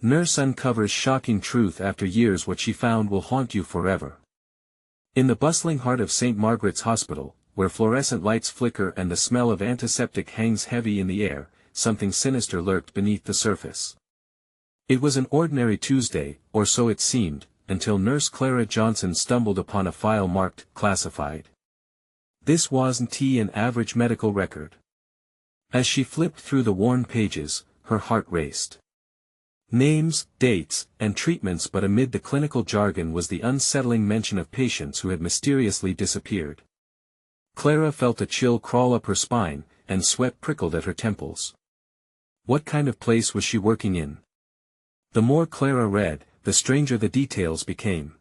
Nurse uncovers shocking truth after years. What she found will haunt you forever. In the bustling heart of St. Margaret's Hospital, where fluorescent lights flicker and the smell of antiseptic hangs heavy in the air, something sinister lurked beneath the surface. It was an ordinary Tuesday, or so it seemed, until Nurse Clara Johnson stumbled upon a file marked "Classified." This wasn't an average medical record. As she flipped through the worn pages, her heart raced. Names, dates, and treatments, but amid the clinical jargon was the unsettling mention of patients who had mysteriously disappeared. Clara felt a chill crawl up her spine, and sweat prickled at her temples. What kind of place was she working in? The more Clara read, the stranger the details became.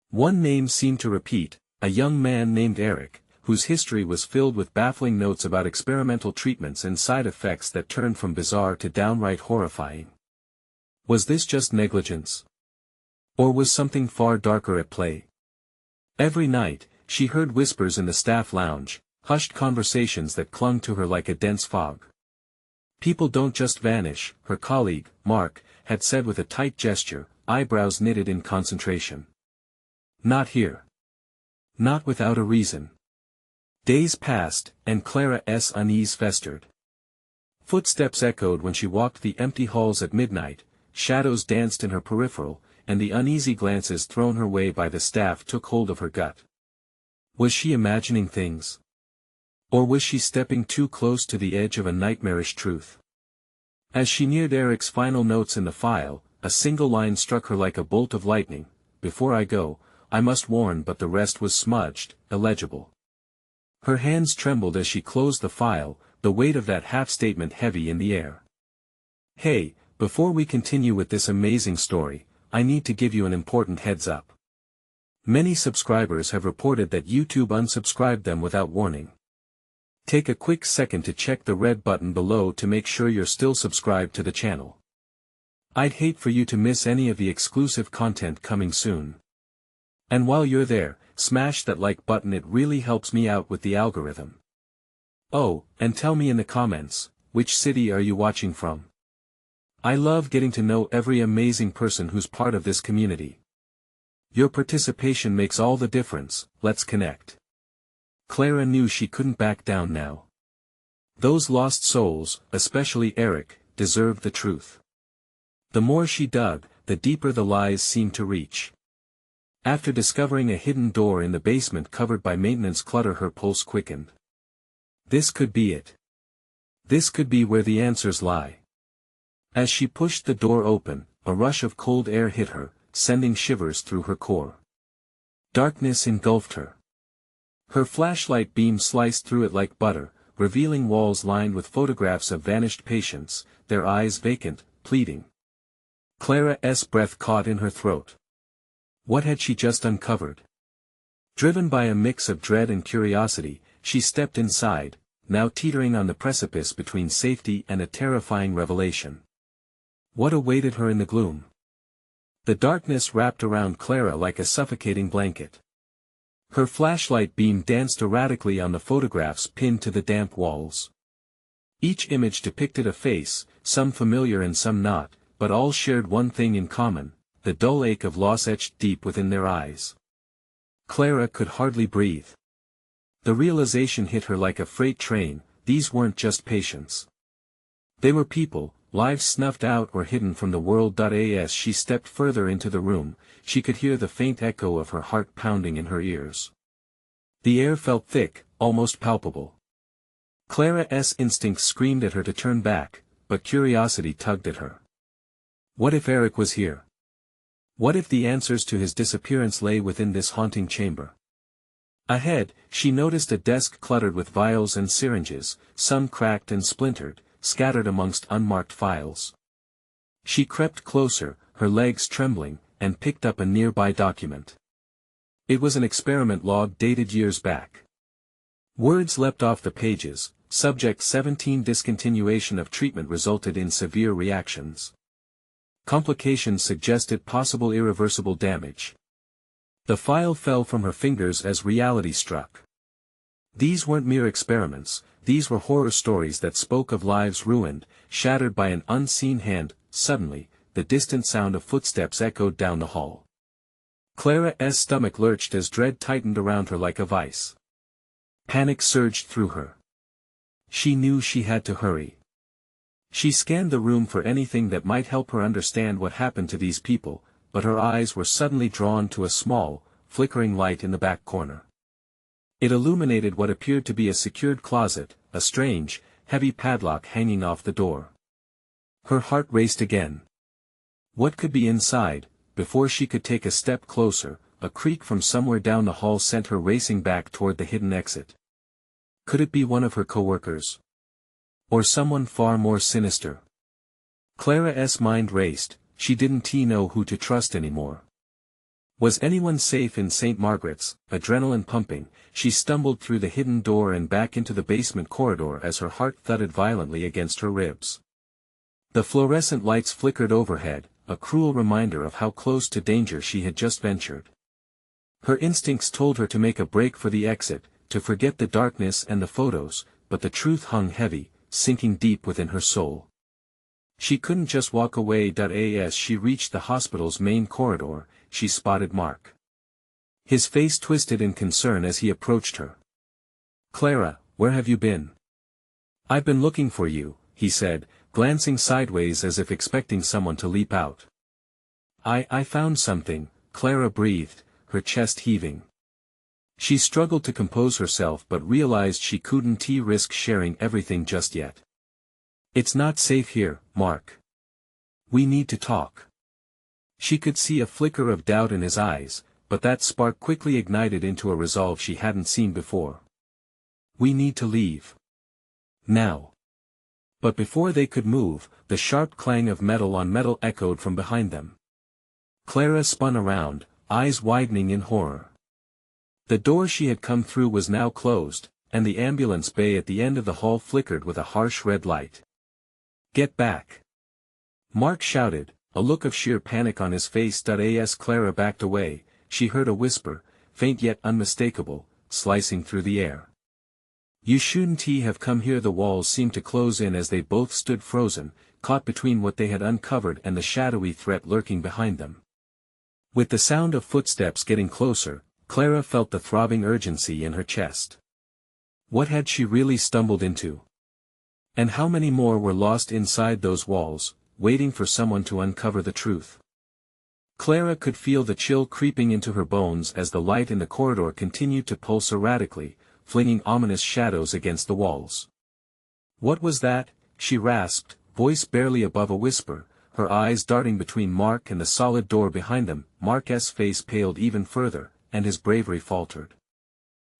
One name seemed to repeat, a young man named Eric, whose history was filled with baffling notes about experimental treatments and side effects that turned from bizarre to downright horrifying. Was this just negligence? Or was something far darker at play? Every night, she heard whispers in the staff lounge, hushed conversations that clung to her like a dense fog. People don't just vanish, her colleague, Mark, had said with a tight gesture, eyebrows knitted in concentration. Not here. Not without a reason. Days passed, and Clara's unease festered. Footsteps echoed when she walked the empty halls at midnight, shadows danced in her peripheral, and the uneasy glances thrown her way by the staff took hold of her gut. Was she imagining things? Or was she stepping too close to the edge of a nightmarish truth? As she neared Eric's final notes in the file, a single line struck her like a bolt of lightning: "Before I go, I must warn," but the rest was smudged, illegible. Her hands trembled as she closed the file, the weight of that half-statement heavy in the air. "Hey, before we continue with this amazing story, I need to give you an important heads up. Many subscribers have reported that YouTube unsubscribed them without warning. Take a quick second to check the red button below to make sure you're still subscribed to the channel. I'd hate for you to miss any of the exclusive content coming soon. And while you're there, smash that like button, it really helps me out with the algorithm. Oh, and tell me in the comments, which city are you watching from? I love getting to know every amazing person who's part of this community. Your participation makes all the difference. Let's connect. Clara knew she couldn't back down now. Those lost souls, especially Eric, deserved the truth. The more she dug, the deeper the lies seemed to reach. After discovering a hidden door in the basement covered by maintenance clutter, her pulse quickened. This could be it. This could be where the answers lie. As she pushed the door open, a rush of cold air hit her, sending shivers through her core. Darkness engulfed her. Her flashlight beam sliced through it like butter, revealing walls lined with photographs of vanished patients, their eyes vacant, pleading. Clara's breath caught in her throat. What had she just uncovered? Driven by a mix of dread and curiosity, she stepped inside, now teetering on the precipice between safety and a terrifying revelation. What awaited her in the gloom? The darkness wrapped around Clara like a suffocating blanket. Her flashlight beam danced erratically on the photographs pinned to the damp walls. Each image depicted a face, some familiar and some not, but all shared one thing in common: the dull ache of loss etched deep within their eyes. Clara could hardly breathe. The realization hit her like a freight train: these weren't just patients. They were people, lives snuffed out or hidden from the world. As she stepped further into the room, she could hear the faint echo of her heart pounding in her ears. The air felt thick, almost palpable. Clara's instincts screamed at her to turn back, but curiosity tugged at her. What if Eric was here? What if the answers to his disappearance lay within this haunting chamber? Ahead, she noticed a desk cluttered with vials and syringes, some cracked and splintered, scattered amongst unmarked files. She crept closer, her legs trembling, and picked up a nearby document. It was an experiment log dated years back. Words leapt off the pages: Subject 17, discontinuation of treatment resulted in severe reactions. Complications suggested possible irreversible damage. The file fell from her fingers as reality struck. These weren't mere experiments, these were horror stories that spoke of lives ruined, shattered by an unseen hand. Suddenly, the distant sound of footsteps echoed down the hall. Clara's stomach lurched as dread tightened around her like a vice. Panic surged through her. She knew she had to hurry. She scanned the room for anything that might help her understand what happened to these people, but her eyes were suddenly drawn to a small, flickering light in the back corner. It illuminated what appeared to be a secured closet, a strange, heavy padlock hanging off the door. Her heart raced again. What could be inside? Before she could take a step closer, a creak from somewhere down the hall sent her racing back toward the hidden exit. Could it be one of her coworkers? Or someone far more sinister? Clara's mind raced, she didn't know who to trust anymore. Was anyone safe in St. Margaret's? Adrenaline pumping, she stumbled through the hidden door and back into the basement corridor as her heart thudded violently against her ribs. The fluorescent lights flickered overhead, a cruel reminder of how close to danger she had just ventured. Her instincts told her to make a break for the exit, to forget the darkness and the photos, but the truth hung heavy, sinking deep within her soul. She couldn't just walk away. As she reached the hospital's main corridor, she spotted Mark. His face twisted in concern as he approached her. "Clara, where have you been?" "I've been looking for you," he said, glancing sideways as if expecting someone to leap out. I found something," Clara breathed, her chest heaving. She struggled to compose herself but realized she couldn't risk sharing everything just yet. "It's not safe here, Mark. We need to talk." She could see a flicker of doubt in his eyes, but that spark quickly ignited into a resolve she hadn't seen before. "We need to leave. Now." But before they could move, the sharp clang of metal on metal echoed from behind them. Clara spun around, eyes widening in horror. The door she had come through was now closed, and the ambulance bay at the end of the hall flickered with a harsh red light. "Get back!" Mark shouted, a look of sheer panic on his face. As Clara backed away, she heard a whisper, faint yet unmistakable, slicing through the air. "You shouldn't have come here." The walls seemed to close in as they both stood frozen, caught between what they had uncovered and the shadowy threat lurking behind them. With the sound of footsteps getting closer, Clara felt the throbbing urgency in her chest. What had she really stumbled into? And how many more were lost inside those walls, waiting for someone to uncover the truth? Clara could feel the chill creeping into her bones as the light in the corridor continued to pulse erratically, flinging ominous shadows against the walls. "What was that?" she rasped, voice barely above a whisper, her eyes darting between Mark and the solid door behind them. Mark's face paled even further, and his bravery faltered.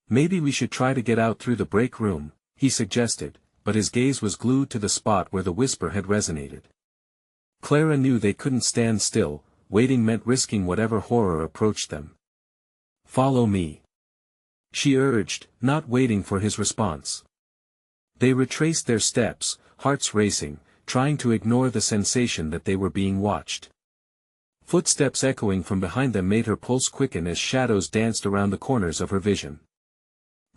"Maybe we should try to get out through the break room," he suggested, but his gaze was glued to the spot where the whisper had resonated. Clara knew they couldn't stand still, waiting meant risking whatever horror approached them. "Follow me," she urged, not waiting for his response. They retraced their steps, hearts racing, trying to ignore the sensation that they were being watched. Footsteps echoing from behind them made her pulse quicken as shadows danced around the corners of her vision.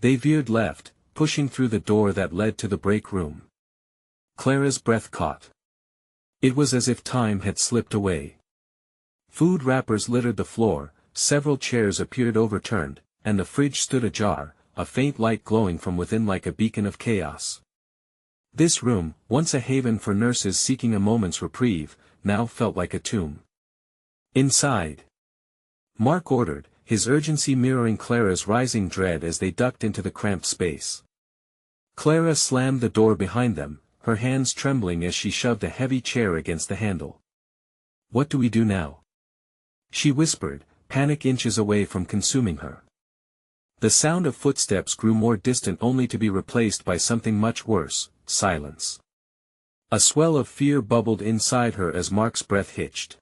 They veered left, pushing through the door that led to the break room. Clara's breath caught. It was as if time had slipped away. Food wrappers littered the floor, several chairs appeared overturned, and the fridge stood ajar, a faint light glowing from within like a beacon of chaos. This room, once a haven for nurses seeking a moment's reprieve, now felt like a tomb. "Inside!" Mark ordered, his urgency mirroring Clara's rising dread as they ducked into the cramped space. Clara slammed the door behind them, her hands trembling as she shoved a heavy chair against the handle. "What do we do now?" she whispered, panic inches away from consuming her. The sound of footsteps grew more distant only to be replaced by something much worse, silence. A swell of fear bubbled inside her as Mark's breath hitched.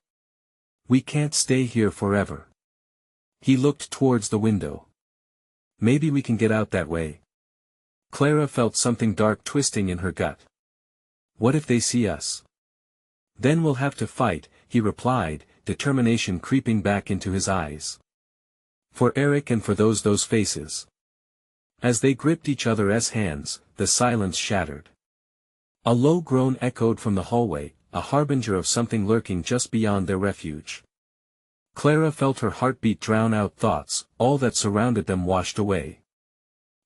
"We can't stay here forever." He looked towards the window. "Maybe we can get out that way." Clara felt something dark twisting in her gut. "What if they see us?" "Then we'll have to fight," he replied, determination creeping back into his eyes. "For Eric and for those faces." As they gripped each other's hands, the silence shattered. A low groan echoed from the hallway, a harbinger of something lurking just beyond their refuge. Clara felt her heartbeat drown out thoughts, all that surrounded them washed away.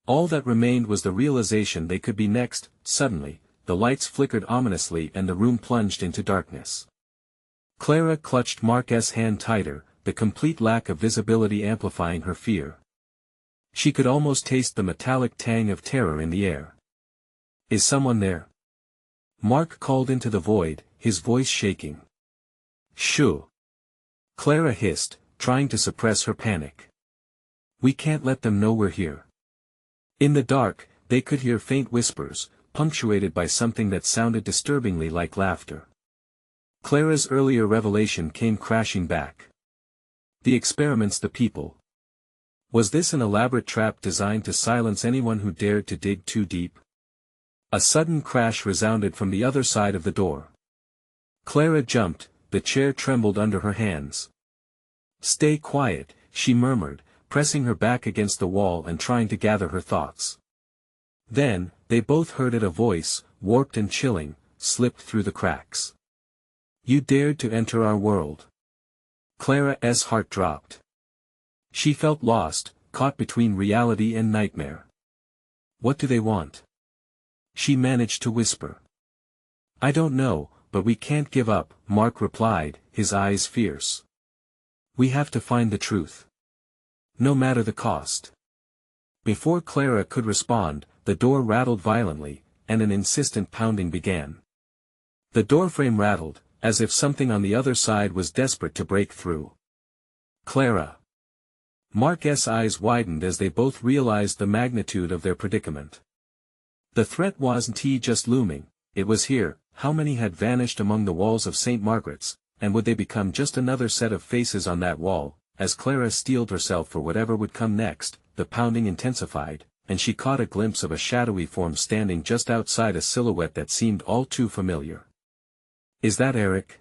All that remained was the realization they could be next. Suddenly, the lights flickered ominously and the room plunged into darkness. Clara clutched Mark's hand tighter, the complete lack of visibility amplifying her fear. She could almost taste the metallic tang of terror in the air. "Is someone there?" Mark called into the void, his voice shaking. "Shoo!" Clara hissed, trying to suppress her panic. "We can't let them know we're here." In the dark, they could hear faint whispers, punctuated by something that sounded disturbingly like laughter. Clara's earlier revelation came crashing back. The experiments, the people. Was this an elaborate trap designed to silence anyone who dared to dig too deep? A sudden crash resounded from the other side of the door. Clara jumped, the chair trembled under her hands. "Stay quiet," she murmured, pressing her back against the wall and trying to gather her thoughts. Then, they both heard it, a voice, warped and chilling, slipped through the cracks. "You dared to enter our world." Clara's heart dropped. She felt lost, caught between reality and nightmare. "What do they want?" she managed to whisper. "I don't know, but we can't give up," Mark replied, his eyes fierce. "We have to find the truth. No matter the cost." Before Clara could respond, the door rattled violently, and an insistent pounding began. The doorframe rattled, as if something on the other side was desperate to break through. "Clara!" Mark's eyes widened as they both realized the magnitude of their predicament. The threat wasn't just looming, it was here. How many had vanished among the walls of St. Margaret's, and would they become just another set of faces on that wall? As Clara steeled herself for whatever would come next, the pounding intensified, and she caught a glimpse of a shadowy form standing just outside, a silhouette that seemed all too familiar. "Is that Eric?"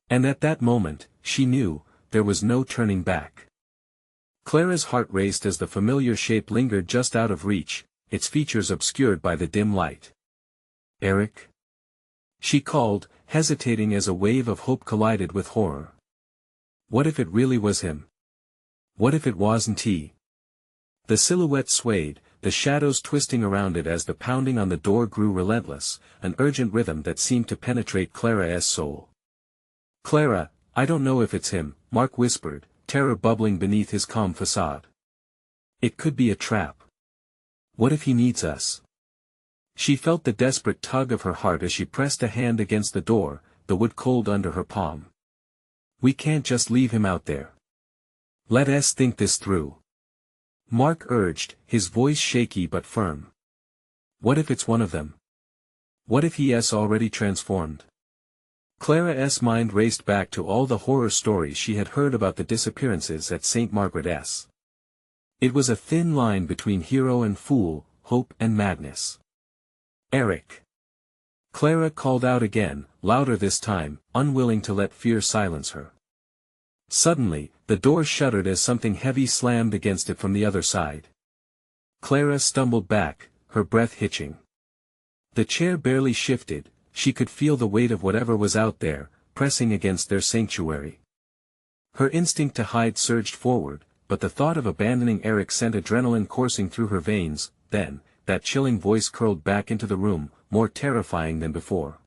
And at that moment, she knew, there was no turning back. Clara's heart raced as the familiar shape lingered just out of reach, its features obscured by the dim light. "Eric?" she called, hesitating as a wave of hope collided with horror. What if it really was him? What if it wasn't he? The silhouette swayed, the shadows twisting around it as the pounding on the door grew relentless, an urgent rhythm that seemed to penetrate Clara's soul. "Clara, I don't know if it's him," Mark whispered, terror bubbling beneath his calm facade. "It could be a trap. What if he needs us?" She felt the desperate tug of her heart as she pressed a hand against the door, the wood cold under her palm. "We can't just leave him out there. Let us think this through," Mark urged, his voice shaky but firm. "What if it's one of them? What if he is already transformed?" Clara's mind raced back to all the horror stories she had heard about the disappearances at St. Margaret's. It was a thin line between hero and fool, hope and madness. "Eric!" Clara called out again, louder this time, unwilling to let fear silence her. Suddenly, the door shuddered as something heavy slammed against it from the other side. Clara stumbled back, her breath hitching. The chair barely shifted, she could feel the weight of whatever was out there, pressing against their sanctuary. Her instinct to hide surged forward, but the thought of abandoning Eric sent adrenaline coursing through her veins. Then, that chilling voice curled back into the room, more terrifying than before.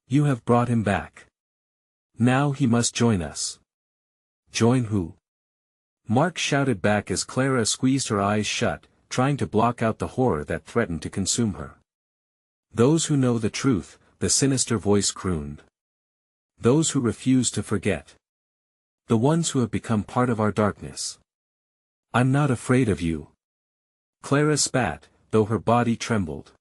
"You have brought him back. Now he must join us." "Join who?" Mark shouted back as Clara squeezed her eyes shut, trying to block out the horror that threatened to consume her. "Those who know the truth," the sinister voice crooned. "Those who refuse to forget. The ones who have become part of our darkness. I'm not afraid of you." Clara spat, though her body trembled.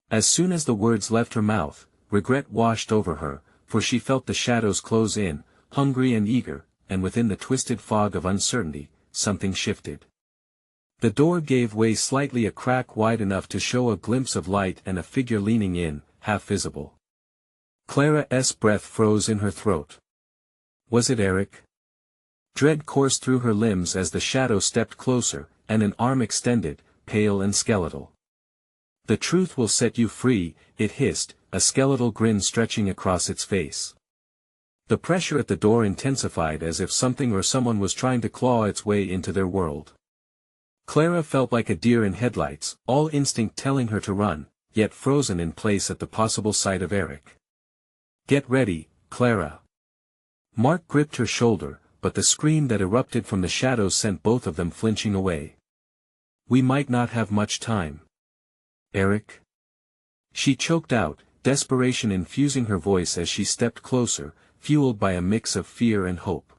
As soon as the words left her mouth, regret washed over her, for she felt the shadows close in, hungry and eager, and within the twisted fog of uncertainty, something shifted. The door gave way slightly, a crack wide enough to show a glimpse of light and a figure leaning in, half visible. Clara's breath froze in her throat. Was it Eric? Dread coursed through her limbs as the shadow stepped closer, and an arm extended, pale and skeletal. "The truth will set you free," it hissed, a skeletal grin stretching across its face. The pressure at the door intensified as if something or someone was trying to claw its way into their world. Clara felt like a deer in headlights, all instinct telling her to run, yet frozen in place at the possible sight of Eric. "Get ready, Clara." Mark gripped her shoulder, but the scream that erupted from the shadows sent both of them flinching away. "We might not have much time." "Eric?" She choked out, desperation infusing her voice as she stepped closer, fueled by a mix of fear and hope.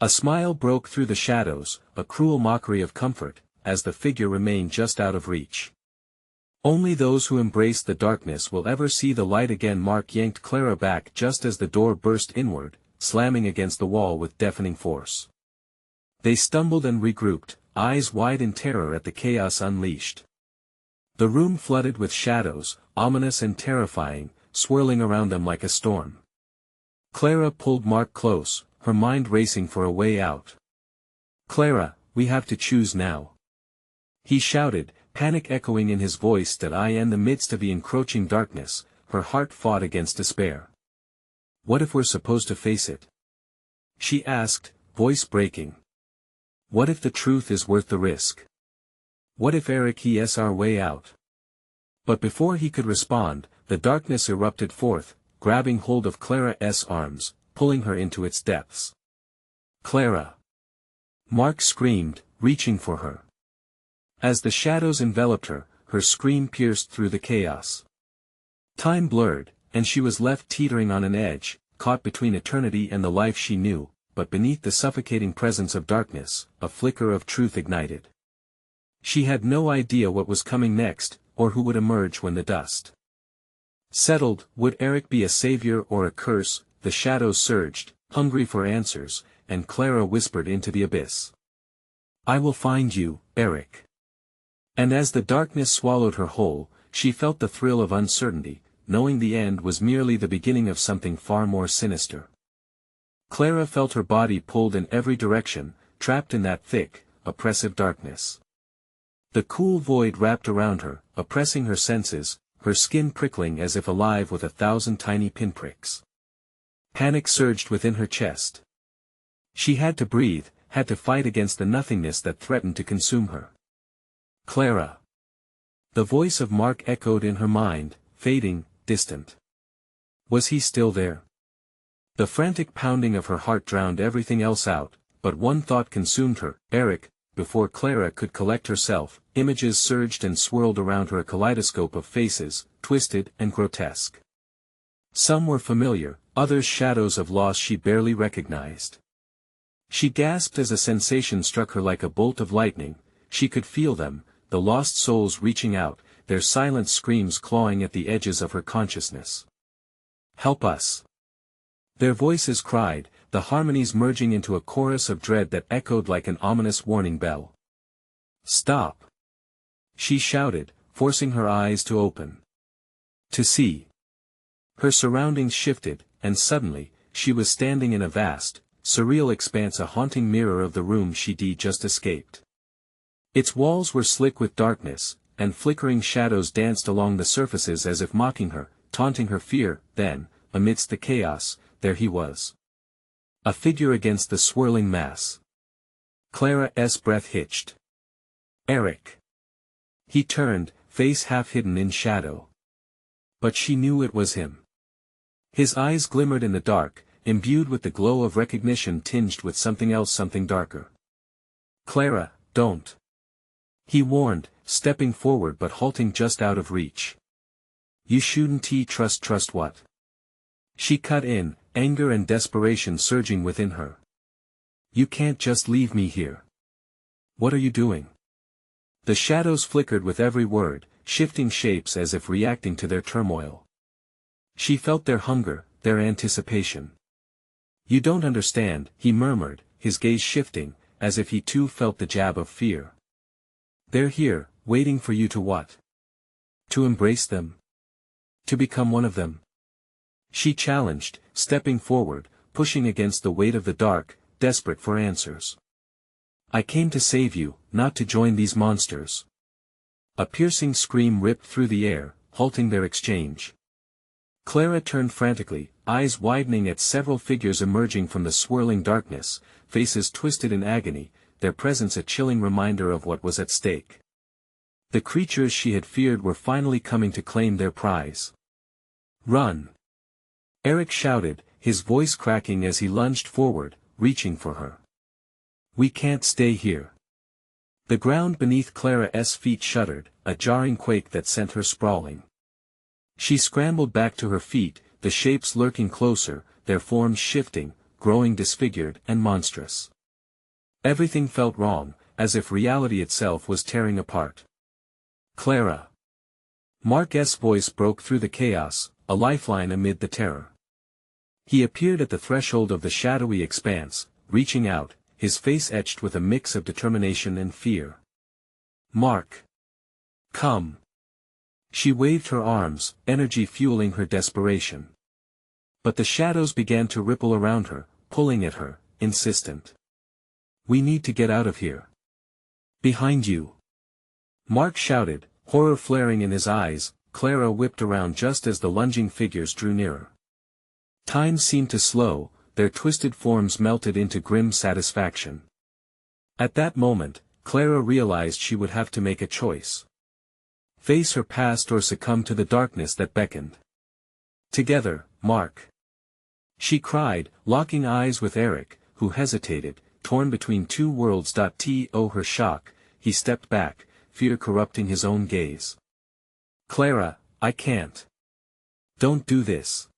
A smile broke through the shadows, a cruel mockery of comfort, as the figure remained just out of reach. "Only those who embrace the darkness will ever see the light again." Mark yanked Clara back just as the door burst inward, slamming against the wall with deafening force. They stumbled and regrouped, eyes wide in terror at the chaos unleashed. The room flooded with shadows, ominous and terrifying, swirling around them like a storm. Clara pulled Mark close, her mind racing for a way out. "Clara, we have to choose now," he shouted, panic echoing in his voice. That in the midst of the encroaching darkness, her heart fought against despair. "What if we're supposed to face it?" she asked, voice breaking. "What if the truth is worth the risk? What if Eric is our way out?" But before he could respond, the darkness erupted forth, grabbing hold of Clara's arms, pulling her into its depths. "Clara!" Mark screamed, reaching for her. As the shadows enveloped her, her scream pierced through the chaos. Time blurred, and she was left teetering on an edge, caught between eternity and the life she knew, but beneath the suffocating presence of darkness, a flicker of truth ignited. She had no idea what was coming next, or who would emerge when the dust settled. Would Eric be a savior or a curse? The shadows surged, hungry for answers, and Clara whispered into the abyss. "I will find you, Eric." And as the darkness swallowed her whole, she felt the thrill of uncertainty, knowing the end was merely the beginning of something far more sinister. Clara felt her body pulled in every direction, trapped in that thick, oppressive darkness. The cool void wrapped around her, oppressing her senses, her skin prickling as if alive with 1,000 tiny pinpricks. Panic surged within her chest. She had to breathe, had to fight against the nothingness that threatened to consume her. "Clara!" The voice of Mark echoed in her mind, fading, distant. Was he still there? The frantic pounding of her heart drowned everything else out, but one thought consumed her, Eric. Before Clara could collect herself, images surged and swirled around her, a kaleidoscope of faces, twisted and grotesque. Some were familiar, others shadows of loss she barely recognized. She gasped as a sensation struck her like a bolt of lightning. She could feel them, the lost souls reaching out, their silent screams clawing at the edges of her consciousness. "Help us!" Their voices cried, the harmonies merging into a chorus of dread that echoed like an ominous warning bell. "Stop!" she shouted, forcing her eyes to open. To see. Her surroundings shifted, and suddenly, she was standing in a vast, surreal expanse, a haunting mirror of the room she'd just escaped. Its walls were slick with darkness, and flickering shadows danced along the surfaces as if mocking her, taunting her fear. Then, amidst the chaos, there he was. A figure against the swirling mass. Clara's breath hitched. "Eric!" He turned, face half hidden in shadow. But she knew it was him. His eyes glimmered in the dark, imbued with the glow of recognition tinged with something else, something darker. "Clara, don't!" he warned, stepping forward but halting just out of reach. "You shouldn't trust what?" She cut in, anger and desperation surging within her. "You can't just leave me here. What are you doing?" The shadows flickered with every word, shifting shapes as if reacting to their turmoil. She felt their hunger, their anticipation. "You don't understand," he murmured, his gaze shifting, as if he too felt the jab of fear. "They're here, waiting for you to what? To embrace them? To become one of them?" She challenged, stepping forward, pushing against the weight of the dark, desperate for answers. "I came to save you, not to join these monsters." A piercing scream ripped through the air, halting their exchange. Clara turned frantically, eyes widening at several figures emerging from the swirling darkness, faces twisted in agony, their presence a chilling reminder of what was at stake. The creatures she had feared were finally coming to claim their prize. "Run!" Eric shouted, his voice cracking as he lunged forward, reaching for her. "We can't stay here." The ground beneath Clara's feet shuddered, a jarring quake that sent her sprawling. She scrambled back to her feet, the shapes lurking closer, their forms shifting, growing disfigured and monstrous. Everything felt wrong, as if reality itself was tearing apart. "Clara!" Mark's voice broke through the chaos, a lifeline amid the terror. He appeared at the threshold of the shadowy expanse, reaching out, his face etched with a mix of determination and fear. "Mark! Come!" She waved her arms, energy fueling her desperation. But the shadows began to ripple around her, pulling at her, insistent. "We need to get out of here." "Behind you!" Mark shouted, horror flaring in his eyes. Clara whipped around just as the lunging figures drew nearer. Time seemed to slow, their twisted forms melted into grim satisfaction. At that moment, Clara realized she would have to make a choice. Face her past or succumb to the darkness that beckoned. "Together, Mark!" she cried, locking eyes with Eric, who hesitated, torn between two worlds. To her shock, he stepped back, fear corrupting his own gaze. "Clara, I can't. Don't do this."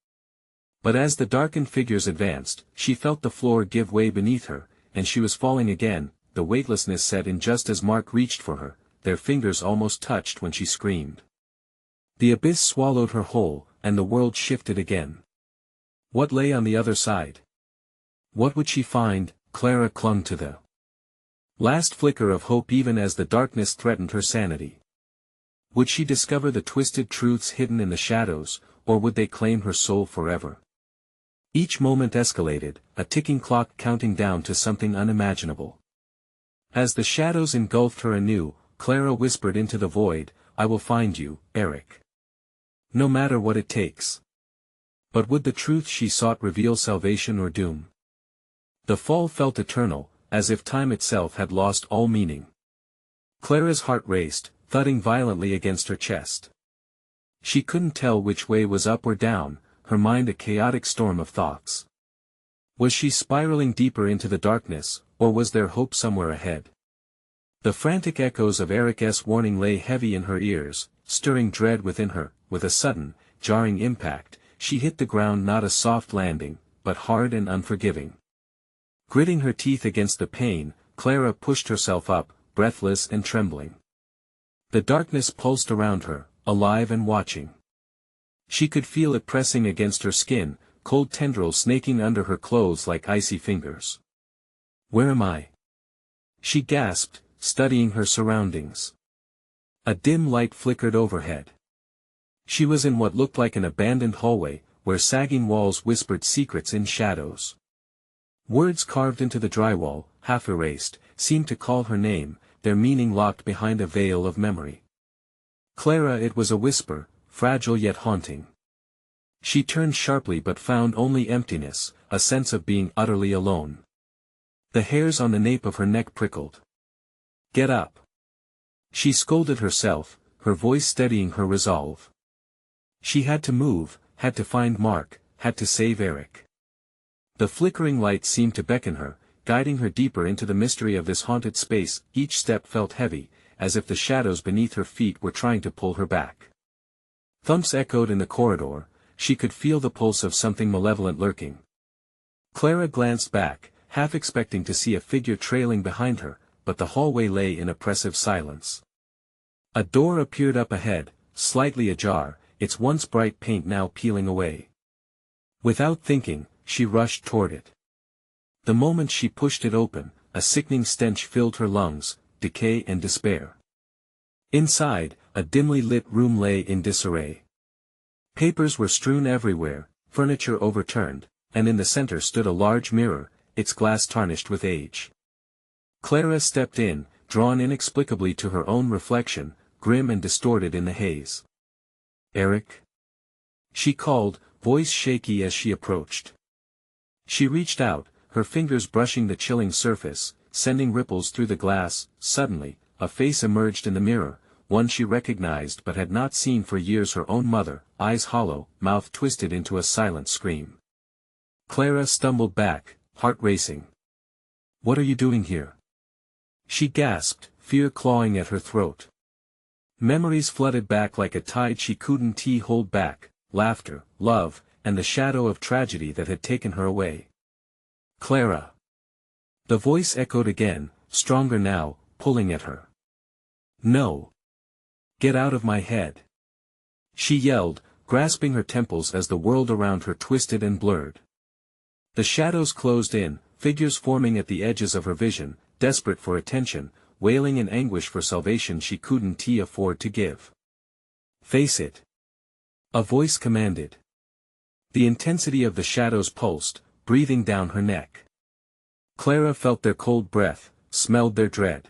But as the darkened figures advanced, she felt the floor give way beneath her, and she was falling again. The weightlessness set in just as Mark reached for her, their fingers almost touched when she screamed. The abyss swallowed her whole, and the world shifted again. What lay on the other side? What would she find? Clara clung to the last flicker of hope even as the darkness threatened her sanity. Would she discover the twisted truths hidden in the shadows, or would they claim her soul forever? Each moment escalated, a ticking clock counting down to something unimaginable. As the shadows engulfed her anew, Clara whispered into the void, "I will find you, Eric. No matter what it takes." But would the truth she sought reveal salvation or doom? The fall felt eternal, as if time itself had lost all meaning. Clara's heart raced, thudding violently against her chest. She couldn't tell which way was up or down, her mind a chaotic storm of thoughts. Was she spiraling deeper into the darkness, or was there hope somewhere ahead? The frantic echoes of Eric's warning lay heavy in her ears, stirring dread within her. With a sudden, jarring impact, she hit the ground, not a soft landing, but hard and unforgiving. Gritting her teeth against the pain, Clara pushed herself up, breathless and trembling. The darkness pulsed around her, alive and watching. She could feel it pressing against her skin, cold tendrils snaking under her clothes like icy fingers. "Where am I?" she gasped, studying her surroundings. A dim light flickered overhead. She was in what looked like an abandoned hallway, where sagging walls whispered secrets in shadows. Words carved into the drywall, half erased, seemed to call her name, their meaning locked behind a veil of memory. "Clara," it was a whisper, fragile yet haunting. She turned sharply but found only emptiness, a sense of being utterly alone. The hairs on the nape of her neck prickled. "Get up!" she scolded herself, her voice steadying her resolve. She had to move, had to find Mark, had to save Eric. The flickering light seemed to beckon her, guiding her deeper into the mystery of this haunted space. Each step felt heavy, as if the shadows beneath her feet were trying to pull her back. Thumps echoed in the corridor, she could feel the pulse of something malevolent lurking. Clara glanced back, half expecting to see a figure trailing behind her, but the hallway lay in oppressive silence. A door appeared up ahead, slightly ajar, its once bright paint now peeling away. Without thinking, she rushed toward it. The moment she pushed it open, a sickening stench filled her lungs, decay and despair. Inside, a dimly lit room lay in disarray. Papers were strewn everywhere, furniture overturned, and in the center stood a large mirror, its glass tarnished with age. Clara stepped in, drawn inexplicably to her own reflection, grim and distorted in the haze. "Eric?" she called, voice shaky as she approached. She reached out, her fingers brushing the chilling surface, sending ripples through the glass. Suddenly, a face emerged in the mirror, one she recognized but had not seen for years, her own mother, eyes hollow, mouth twisted into a silent scream. Clara stumbled back, heart racing. "What are you doing here?" she gasped, fear clawing at her throat. Memories flooded back like a tide she couldn't hold back, laughter, love, and the shadow of tragedy that had taken her away. "Clara!" The voice echoed again, stronger now, pulling at her. "No! Get out of my head!" she yelled, grasping her temples as the world around her twisted and blurred. The shadows closed in, figures forming at the edges of her vision, desperate for attention, wailing in anguish for salvation she couldn't afford to give. "Face it!" a voice commanded. The intensity of the shadows pulsed, breathing down her neck. Clara felt their cold breath, smelled their dread.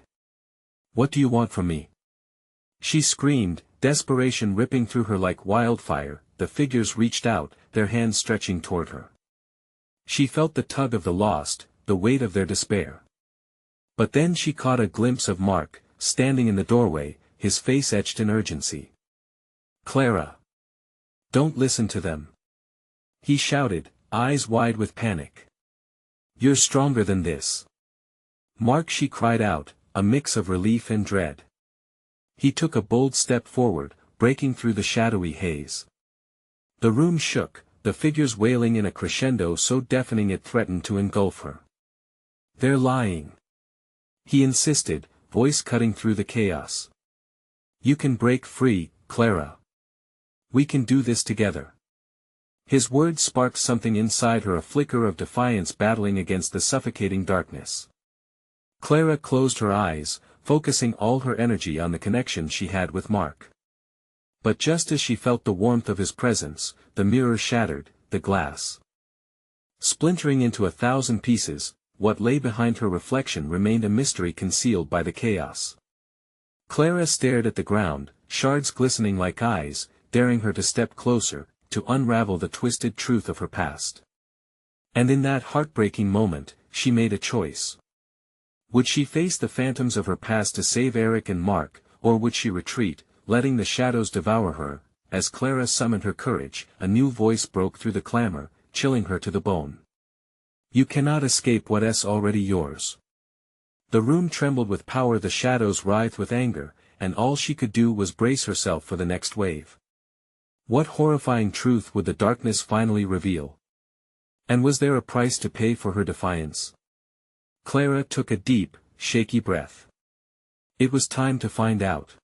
"What do you want from me?" she screamed, desperation ripping through her like wildfire. The figures reached out, their hands stretching toward her. She felt the tug of the lost, the weight of their despair. But then she caught a glimpse of Mark, standing in the doorway, his face etched in urgency. "Clara! Don't listen to them!" he shouted, eyes wide with panic. "You're stronger than this." "Mark!" she cried out, a mix of relief and dread. He took a bold step forward, breaking through the shadowy haze. The room shook, the figures wailing in a crescendo so deafening it threatened to engulf her. "They're lying," he insisted, voice cutting through the chaos. "You can break free, Clara. We can do this together." His words sparked something inside her, a flicker of defiance battling against the suffocating darkness. Clara closed her eyes, focusing all her energy on the connection she had with Mark. But just as she felt the warmth of his presence, the mirror shattered, the glass splintering into 1,000 pieces. What lay behind her reflection remained a mystery concealed by the chaos. Clara stared at the ground, shards glistening like eyes, daring her to step closer, to unravel the twisted truth of her past. And in that heartbreaking moment, she made a choice. Would she face the phantoms of her past to save Eric and Mark, or would she retreat, letting the shadows devour her? As Clara summoned her courage, a new voice broke through the clamor, chilling her to the bone. "You cannot escape what's already yours." The room trembled with power, the shadows writhed with anger, and all she could do was brace herself for the next wave. What horrifying truth would the darkness finally reveal? And was there a price to pay for her defiance? Clara took a deep, shaky breath. It was time to find out.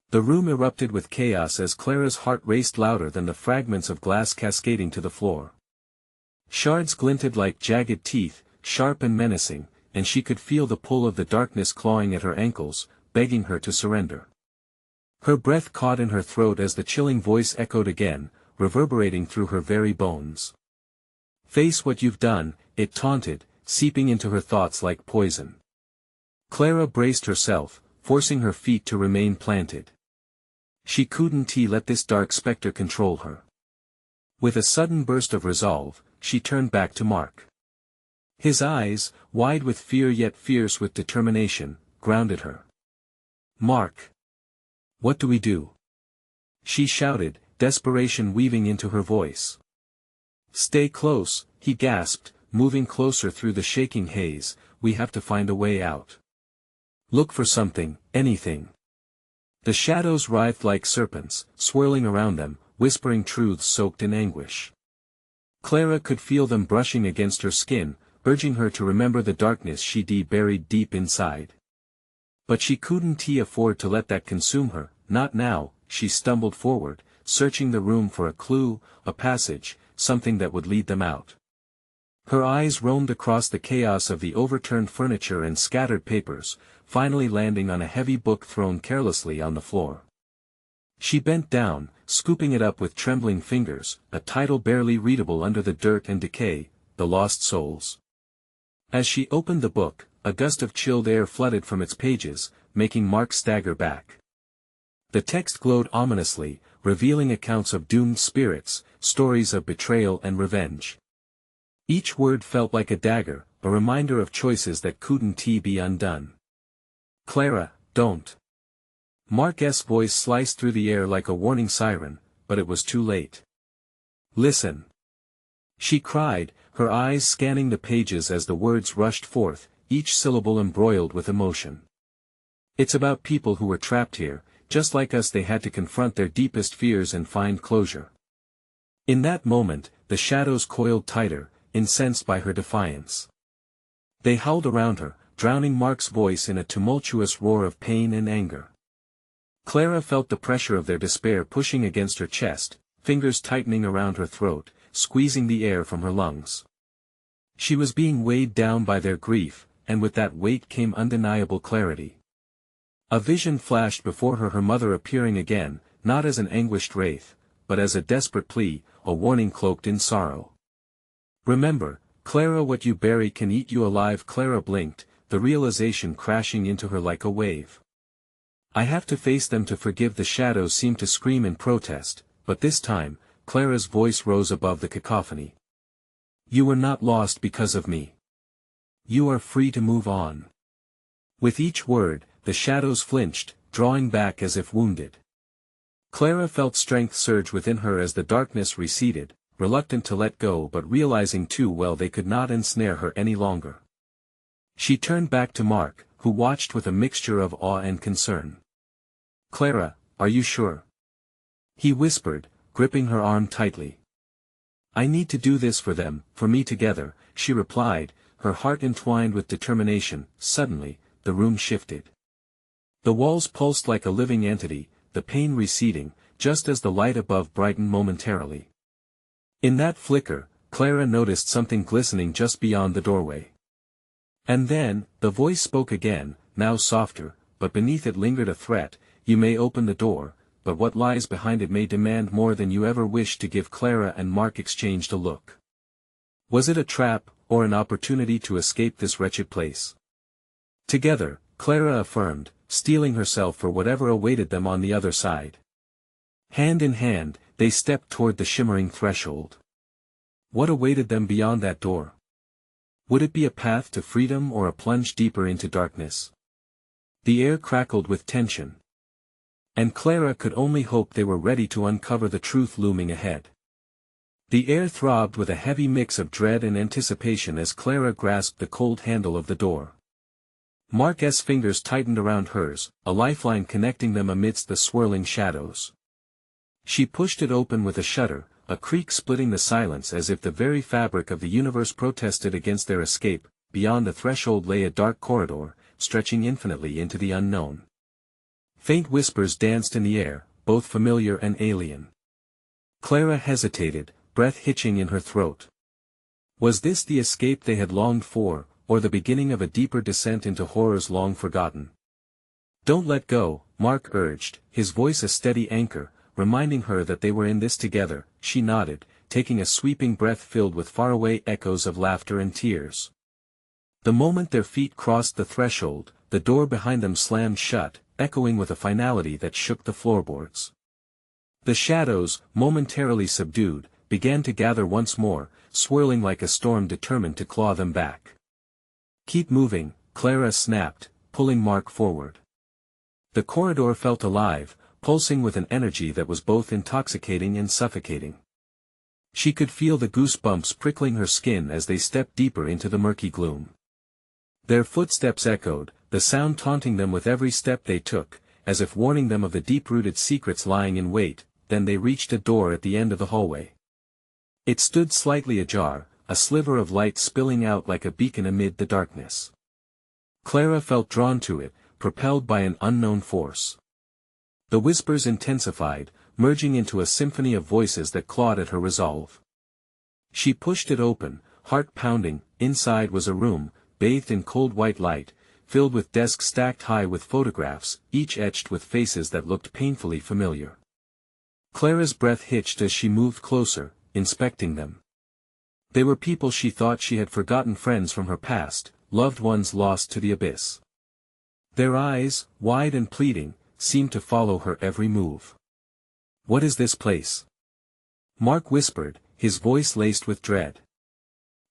The room erupted with chaos as Clara's heart raced louder than the fragments of glass cascading to the floor. Shards glinted like jagged teeth, sharp and menacing, and she could feel the pull of the darkness clawing at her ankles, begging her to surrender. Her breath caught in her throat as the chilling voice echoed again, reverberating through her very bones. "Face what you've done," it taunted, seeping into her thoughts like poison. Clara braced herself, forcing her feet to remain planted. She couldn't let this dark specter control her. With a sudden burst of resolve, she turned back to Mark. His eyes, wide with fear yet fierce with determination, grounded her. "Mark! What do we do?" she shouted, desperation weaving into her voice. "Stay close," he gasped, moving closer through the shaking haze. "We have to find a way out. Look for something, anything." The shadows writhed like serpents, swirling around them, whispering truths soaked in anguish. Clara could feel them brushing against her skin, urging her to remember the darkness she'd buried deep inside. But she couldn't afford to let that consume her, not now. She stumbled forward, searching the room for a clue, a passage, something that would lead them out. Her eyes roamed across the chaos of the overturned furniture and scattered papers, finally landing on a heavy book thrown carelessly on the floor. She bent down, scooping it up with trembling fingers, a title barely readable under the dirt and decay, "The Lost Souls." As she opened the book, a gust of chilled air flooded from its pages, making Mark stagger back. The text glowed ominously, revealing accounts of doomed spirits, stories of betrayal and revenge. Each word felt like a dagger, a reminder of choices that couldn't be undone. "Clara, don't." Mark's voice sliced through the air like a warning siren, but it was too late. "Listen," she cried, her eyes scanning the pages as the words rushed forth, each syllable embroiled with emotion. "It's about people who were trapped here, just like us. They had to confront their deepest fears and find closure." In that moment, the shadows coiled tighter, incensed by her defiance. They howled around her, drowning Mark's voice in a tumultuous roar of pain and anger. Clara felt the pressure of their despair pushing against her chest, fingers tightening around her throat, squeezing the air from her lungs. She was being weighed down by their grief, and with that weight came undeniable clarity. A vision flashed before her, her mother appearing again, not as an anguished wraith, but as a desperate plea, a warning cloaked in sorrow. "Remember, Clara, what you bury can eat you alive." Clara blinked, the realization crashing into her like a wave. "I have to face them to forgive." The shadows seemed to scream in protest, but this time, Clara's voice rose above the cacophony. "You were not lost because of me. You are free to move on." With each word, the shadows flinched, drawing back as if wounded. Clara felt strength surge within her as the darkness receded, reluctant to let go but realizing too well they could not ensnare her any longer. She turned back to Mark, who watched with a mixture of awe and concern. "Clara, are you sure?" he whispered, gripping her arm tightly. "I need to do this for them, for me together," she replied, her heart entwined with determination. Suddenly, the room shifted. The walls pulsed like a living entity, the pain receding, just as the light above brightened momentarily. In that flicker, Clara noticed something glistening just beyond the doorway. And then, the voice spoke again, now softer, but beneath it lingered a threat. "You may open the door, but what lies behind it may demand more than you ever wished to give." Clara and Mark exchanged a look. Was it a trap, or an opportunity to escape this wretched place? Together, Clara affirmed, steeling herself for whatever awaited them on the other side. Hand in hand, they stepped toward the shimmering threshold. What awaited them beyond that door? Would it be a path to freedom or a plunge deeper into darkness? The air crackled with tension. And Clara could only hope they were ready to uncover the truth looming ahead. The air throbbed with a heavy mix of dread and anticipation as Clara grasped the cold handle of the door. Mark's fingers tightened around hers, a lifeline connecting them amidst the swirling shadows. She pushed it open with a shudder, a creak splitting the silence as if the very fabric of the universe protested against their escape. Beyond the threshold lay a dark corridor, stretching infinitely into the unknown. Faint whispers danced in the air, both familiar and alien. Clara hesitated, breath hitching in her throat. Was this the escape they had longed for, or the beginning of a deeper descent into horrors long forgotten? "Don't let go," Mark urged, his voice a steady anchor, reminding her that they were in this together. She nodded, taking a sweeping breath filled with faraway echoes of laughter and tears. The moment their feet crossed the threshold, the door behind them slammed shut, echoing with a finality that shook the floorboards. The shadows, momentarily subdued, began to gather once more, swirling like a storm determined to claw them back. "Keep moving," Clara snapped, pulling Mark forward. The corridor felt alive, pulsing with an energy that was both intoxicating and suffocating. She could feel the goosebumps prickling her skin as they stepped deeper into the murky gloom. Their footsteps echoed, the sound taunting them with every step they took, as if warning them of the deep-rooted secrets lying in wait. Then they reached a door at the end of the hallway. It stood slightly ajar, a sliver of light spilling out like a beacon amid the darkness. Clara felt drawn to it, propelled by an unknown force. The whispers intensified, merging into a symphony of voices that clawed at her resolve. She pushed it open, heart pounding. Inside was a room, bathed in cold white light, filled with desks stacked high with photographs, each etched with faces that looked painfully familiar. Clara's breath hitched as she moved closer, inspecting them. They were people she thought she had forgotten, friends from her past, loved ones lost to the abyss. Their eyes, wide and pleading, seemed to follow her every move. What is this place? Mark whispered, his voice laced with dread.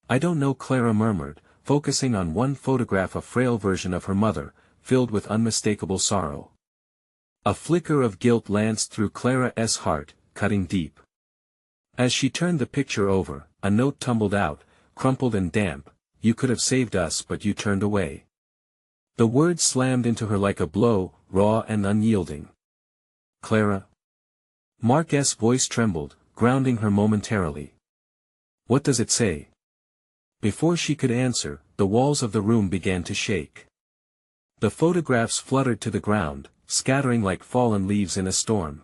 I don't know, Clara murmured, focusing on one photograph, a frail version of her mother, filled with unmistakable sorrow. A flicker of guilt lanced through Clara's heart, cutting deep. As she turned the picture over, a note tumbled out, crumpled and damp. You could have saved us, but you turned away. The words slammed into her like a blow, raw and unyielding. Clara? Mark's voice trembled, grounding her momentarily. What does it say? Before she could answer, the walls of the room began to shake. The photographs fluttered to the ground, scattering like fallen leaves in a storm.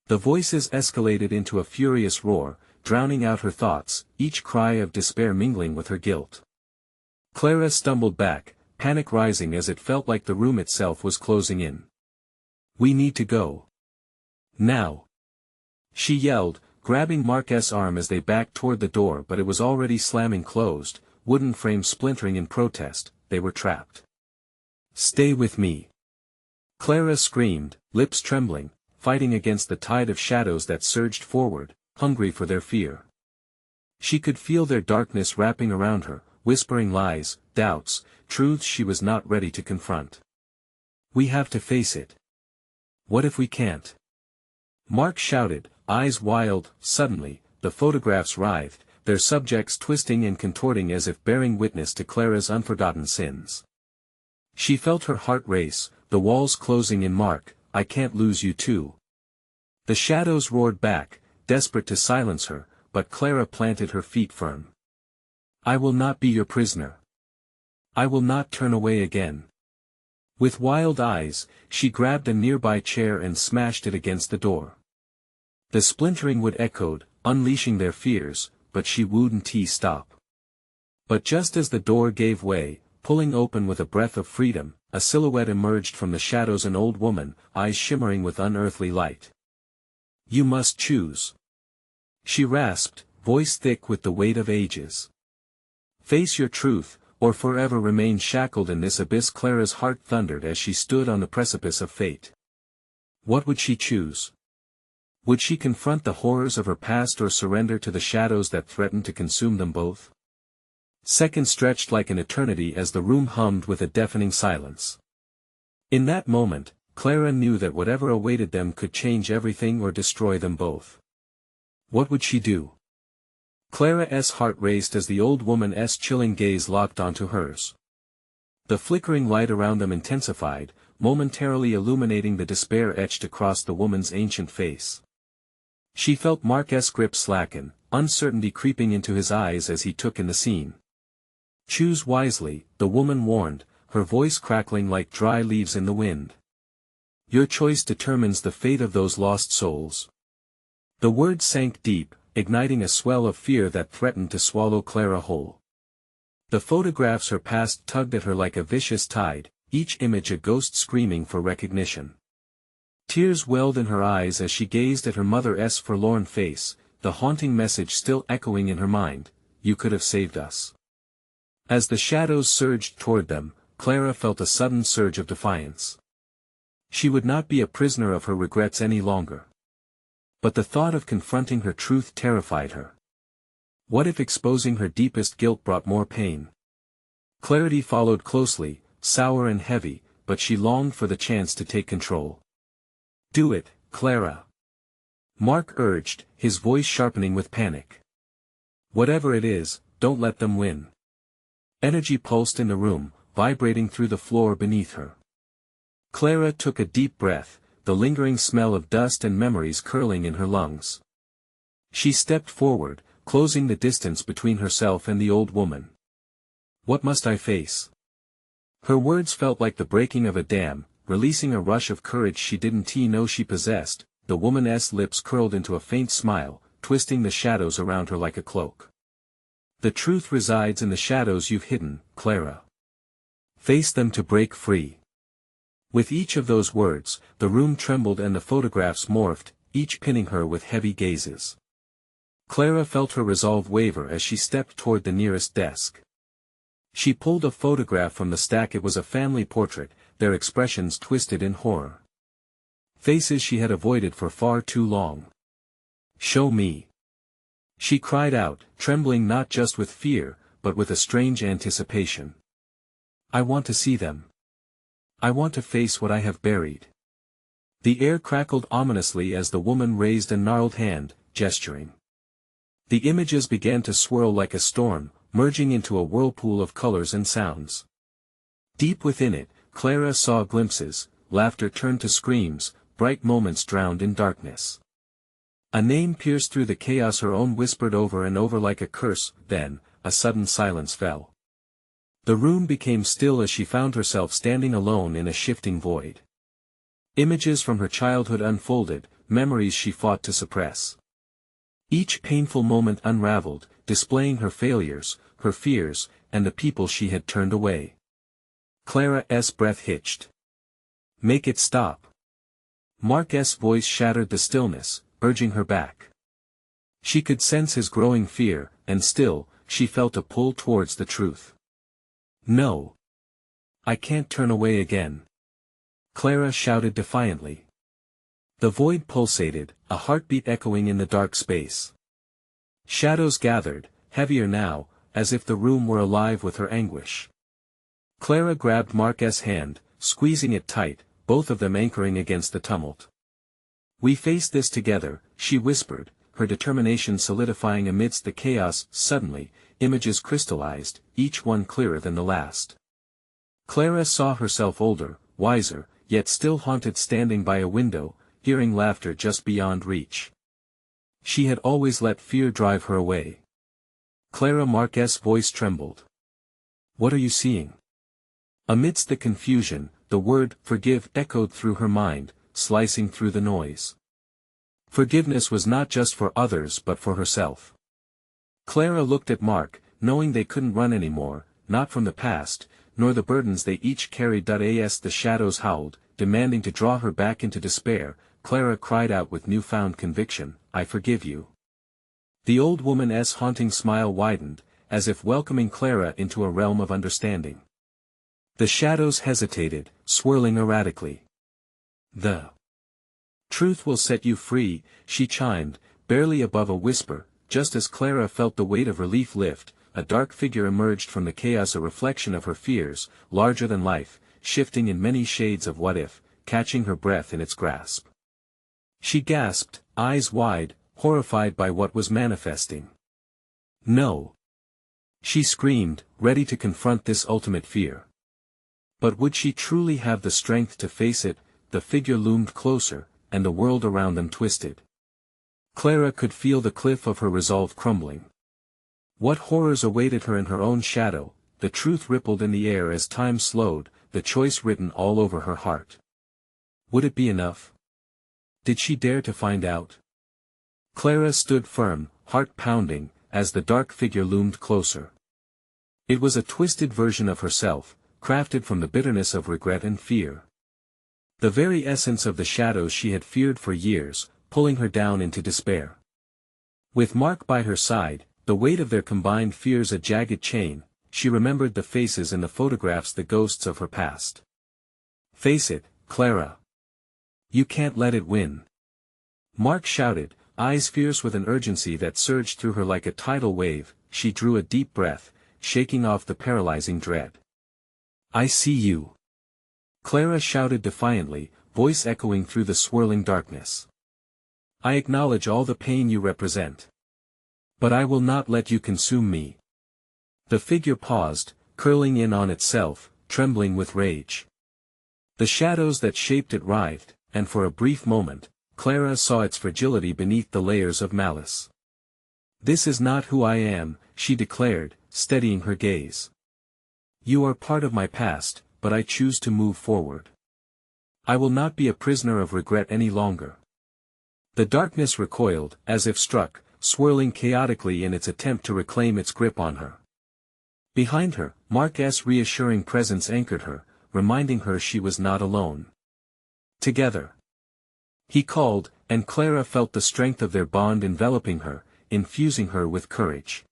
The voices escalated into a furious roar, drowning out her thoughts, each cry of despair mingling with her guilt. Clara stumbled back, panic rising as it felt like the room itself was closing in. We need to go. Now. She yelled, grabbing Mark's arm as they backed toward the door, but it was already slamming closed, wooden frame splintering in protest. They were trapped. Stay with me. Clara screamed, lips trembling, fighting against the tide of shadows that surged forward, hungry for their fear. She could feel their darkness wrapping around her, whispering lies, doubts, truths she was not ready to confront. We have to face it. What if we can't? Mark shouted, eyes wild. Suddenly, the photographs writhed, their subjects twisting and contorting as if bearing witness to Clara's unforgotten sins. She felt her heart race, the walls closing in. Mark, I can't lose you too. The shadows roared back, desperate to silence her, but Clara planted her feet firm. I will not be your prisoner. I will not turn away again. With wild eyes, she grabbed a nearby chair and smashed it against the door. The splintering wood echoed, unleashing their fears, but she wouldn't stop. But just as the door gave way, pulling open with a breath of freedom, a silhouette emerged from the shadows, an old woman, eyes shimmering with unearthly light. You must choose. She rasped, voice thick with the weight of ages. Face your truth, or forever remain shackled in this abyss. Clara's heart thundered as she stood on the precipice of fate. What would she choose? Would she confront the horrors of her past or surrender to the shadows that threatened to consume them both? Seconds stretched like an eternity as the room hummed with a deafening silence. In that moment, Clara knew that whatever awaited them could change everything or destroy them both. What would she do? Clara's heart raced as the old woman's chilling gaze locked onto hers. The flickering light around them intensified, momentarily illuminating the despair etched across the woman's ancient face. She felt Mark's grip slacken, uncertainty creeping into his eyes as he took in the scene. Choose wisely, the woman warned, her voice crackling like dry leaves in the wind. Your choice determines the fate of those lost souls. The words sank deep, igniting a swell of fear that threatened to swallow Clara whole. The photographs her past tugged at her like a vicious tide, each image a ghost screaming for recognition. Tears welled in her eyes as she gazed at her mother's forlorn face, the haunting message still echoing in her mind, you could have saved us. As the shadows surged toward them, Clara felt a sudden surge of defiance. She would not be a prisoner of her regrets any longer. But the thought of confronting her truth terrified her. What if exposing her deepest guilt brought more pain? Clarity followed closely, sour and heavy, but she longed for the chance to take control. Do it, Clara. Mark urged, his voice sharpening with panic. Whatever it is, don't let them win. Energy pulsed in the room, vibrating through the floor beneath her. Clara took a deep breath, the lingering smell of dust and memories curling in her lungs. She stepped forward, closing the distance between herself and the old woman. What must I face? Her words felt like the breaking of a dam, releasing a rush of courage she didn't know she possessed. The woman's lips curled into a faint smile, twisting the shadows around her like a cloak. The truth resides in the shadows you've hidden, Clara. Face them to break free. With each of those words, the room trembled and the photographs morphed, each pinning her with heavy gazes. Clara felt her resolve waver as she stepped toward the nearest desk. She pulled a photograph from the stack. It was a family portrait, their expressions twisted in horror. Faces she had avoided for far too long. "Show me," she cried out, trembling not just with fear, but with a strange anticipation. "I want to see them. I want to face what I have buried." The air crackled ominously as the woman raised a gnarled hand, gesturing. The images began to swirl like a storm, merging into a whirlpool of colors and sounds. Deep within it, Clara saw glimpses, laughter turned to screams, bright moments drowned in darkness. A name pierced through the chaos, her own whispered over and over like a curse. Then, a sudden silence fell. The room became still as she found herself standing alone in a shifting void. Images from her childhood unfolded, memories she fought to suppress. Each painful moment unraveled, displaying her failures, her fears, and the people she had turned away. Clara's breath hitched. "Make it stop." Mark's voice shattered the stillness, urging her back. She could sense his growing fear, and still, she felt a pull towards the truth. "No. I can't turn away again," Clara shouted defiantly. The void pulsated, a heartbeat echoing in the dark space. Shadows gathered, heavier now, as if the room were alive with her anguish. Clara grabbed Mark's hand, squeezing it tight, both of them anchoring against the tumult. "We face this together," she whispered, her determination solidifying amidst the chaos. Suddenly, images crystallized, each one clearer than the last. Clara saw herself older, wiser, yet still haunted, standing by a window, hearing laughter just beyond reach. She had always let fear drive her away. "Clara," Mark's voice trembled. "What are you seeing?" Amidst the confusion, the word "forgive" echoed through her mind, slicing through the noise. Forgiveness was not just for others but for herself. Clara looked at Mark, knowing they couldn't run anymore, not from the past, nor the burdens they each carried. As the shadows howled, demanding to draw her back into despair, Clara cried out with newfound conviction, "I forgive you." The old woman's haunting smile widened, as if welcoming Clara into a realm of understanding. The shadows hesitated, swirling erratically. "The truth will set you free," she chimed, barely above a whisper. Just as Clara felt the weight of relief lift, a dark figure emerged from the chaos, a reflection of her fears, larger than life, shifting in many shades of what if, catching her breath in its grasp. She gasped, eyes wide, horrified by what was manifesting. "No!" she screamed, ready to confront this ultimate fear. But would she truly have the strength to face it? The figure loomed closer, and the world around them twisted. Clara could feel the cliff of her resolve crumbling. What horrors awaited her in her own shadow? The truth rippled in the air as time slowed, the choice written all over her heart. Would it be enough? Did she dare to find out? Clara stood firm, heart pounding, as the dark figure loomed closer. It was a twisted version of herself, crafted from the bitterness of regret and fear. The very essence of the shadows she had feared for years, pulling her down into despair. With Mark by her side, the weight of their combined fears a jagged chain, she remembered the faces in the photographs, the ghosts of her past. "Face it, Clara. You can't let it win." Mark shouted, eyes fierce with an urgency that surged through her like a tidal wave. She drew a deep breath, shaking off the paralyzing dread. "I see you," Clara shouted defiantly, voice echoing through the swirling darkness. "I acknowledge all the pain you represent. But I will not let you consume me." The figure paused, curling in on itself, trembling with rage. The shadows that shaped it writhed, and for a brief moment, Clara saw its fragility beneath the layers of malice. "This is not who I am," she declared, steadying her gaze. "You are part of my past, but I choose to move forward. I will not be a prisoner of regret any longer." The darkness recoiled, as if struck, swirling chaotically in its attempt to reclaim its grip on her. Behind her, Mark's reassuring presence anchored her, reminding her she was not alone. "Together," he called, and Clara felt the strength of their bond enveloping her, infusing her with courage.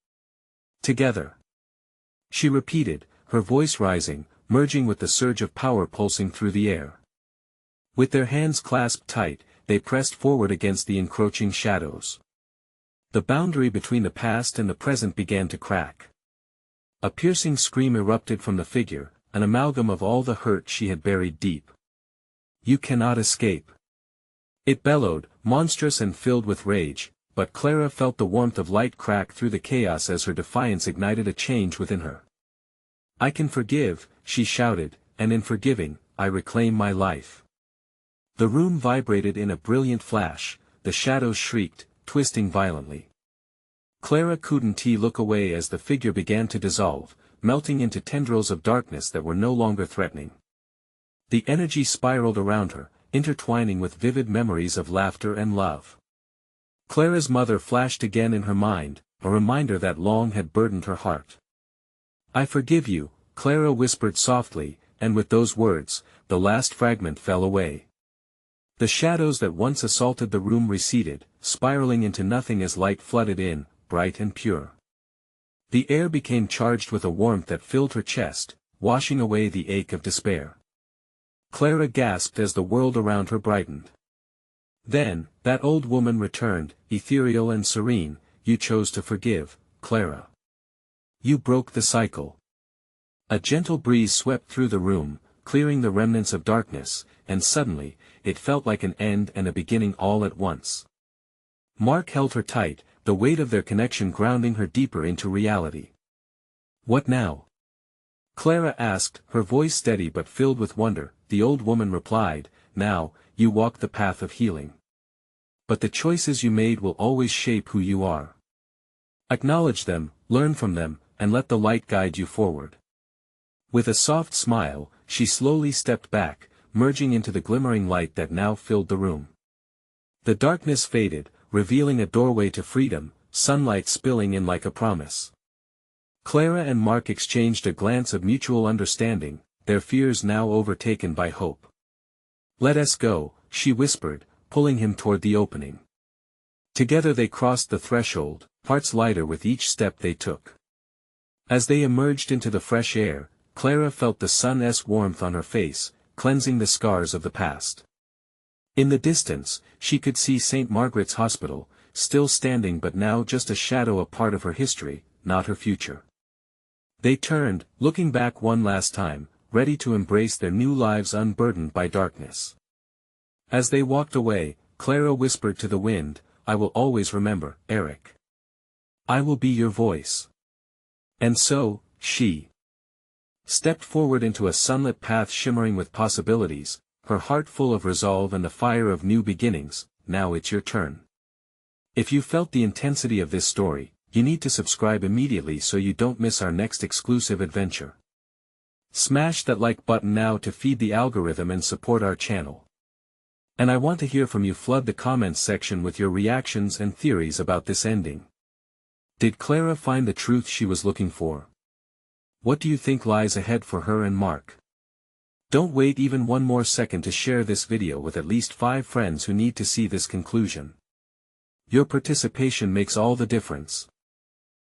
"Together," she repeated, her voice rising, merging with the surge of power pulsing through the air. With their hands clasped tight, they pressed forward against the encroaching shadows. The boundary between the past and the present began to crack. A piercing scream erupted from the figure, an amalgam of all the hurt she had buried deep. "You cannot escape!" it bellowed, monstrous and filled with rage, but Clara felt the warmth of light crack through the chaos as her defiance ignited a change within her. "I can forgive," she shouted, "and in forgiving, I reclaim my life." The room vibrated in a brilliant flash, the shadows shrieked, twisting violently. Clara couldn't look away as the figure began to dissolve, melting into tendrils of darkness that were no longer threatening. The energy spiraled around her, intertwining with vivid memories of laughter and love. Clara's mother flashed again in her mind, a reminder that long had burdened her heart. "I forgive you," Clara whispered softly, and with those words, the last fragment fell away. The shadows that once assaulted the room receded, spiraling into nothing as light flooded in, bright and pure. The air became charged with a warmth that filled her chest, washing away the ache of despair. Clara gasped as the world around her brightened. Then, that old woman returned, ethereal and serene. "You chose to forgive, Clara. You broke the cycle." A gentle breeze swept through the room, clearing the remnants of darkness, and suddenly, it felt like an end and a beginning all at once. Mark held her tight, the weight of their connection grounding her deeper into reality. "What now?" Clara asked, her voice steady but filled with wonder. The old woman replied, "Now, you walk the path of healing. But the choices you made will always shape who you are. Acknowledge them, learn from them, and let the light guide you forward." With a soft smile, she slowly stepped back, merging into the glimmering light that now filled the room. The darkness faded, revealing a doorway to freedom, sunlight spilling in like a promise. Clara and Mark exchanged a glance of mutual understanding, their fears now overtaken by hope. "Let us go," she whispered, pulling him toward the opening. Together they crossed the threshold, hearts lighter with each step they took. As they emerged into the fresh air, Clara felt the sun's warmth on her face, cleansing the scars of the past. In the distance, she could see St. Margaret's Hospital, still standing but now just a shadow, a part of her history, not her future. They turned, looking back one last time, ready to embrace their new lives unburdened by darkness. As they walked away, Clara whispered to the wind, "I will always remember, Eric. I will be your voice." And so, she stepped forward into a sunlit path shimmering with possibilities, her heart full of resolve and the fire of new beginnings. Now it's your turn. If you felt the intensity of this story, you need to subscribe immediately so you don't miss our next exclusive adventure. Smash that like button now to feed the algorithm and support our channel. And I want to hear from you. Flood the comments section with your reactions and theories about this ending. Did Clara find the truth she was looking for? What do you think lies ahead for her and Mark? Don't wait even one more second to share this video with at least 5 friends who need to see this conclusion. Your participation makes all the difference.